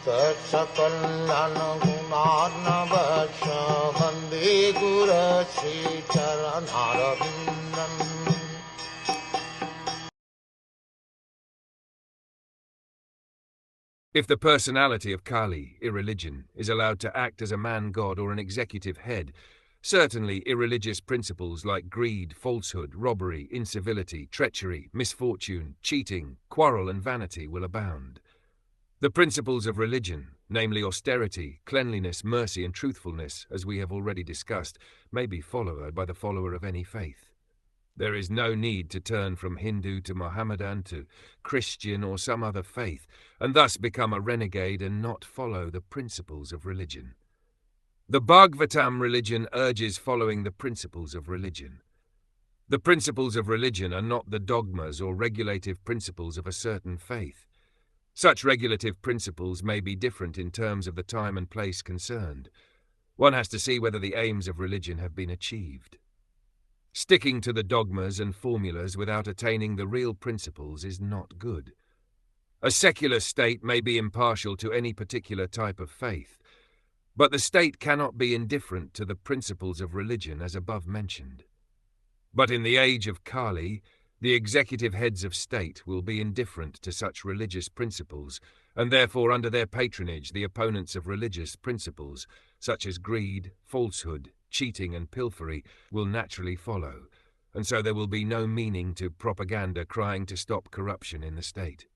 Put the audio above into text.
Sakal Gunar Vande Guru Sri Charanaravindan. If the personality of Kali, irreligion, is allowed to act as a man-god or an executive head, certainly irreligious principles like greed, falsehood, robbery, incivility, treachery, misfortune, cheating, quarrel and vanity will abound. The principles of religion, namely austerity, cleanliness, mercy and truthfulness, as we have already discussed, may be followed by the follower of any faith. There is no need to turn from Hindu to Mohammedan to Christian or some other faith, and thus become a renegade and not follow the principles of religion. The Bhagavatam religion urges following the principles of religion. The principles of religion are not the dogmas or regulative principles of a certain faith. Such regulative principles may be different in terms of the time and place concerned. One has to see whether the aims of religion have been achieved. Sticking to the dogmas and formulas without attaining the real principles is not good. A secular state may be impartial to any particular type of faith, but the state cannot be indifferent to the principles of religion as above mentioned. But in the age of Kali, the executive heads of state will be indifferent to such religious principles, and therefore under their patronage the opponents of religious principles, such as greed, falsehood, cheating and pilfery, will naturally follow, and so there will be no meaning to propaganda crying to stop corruption in the state.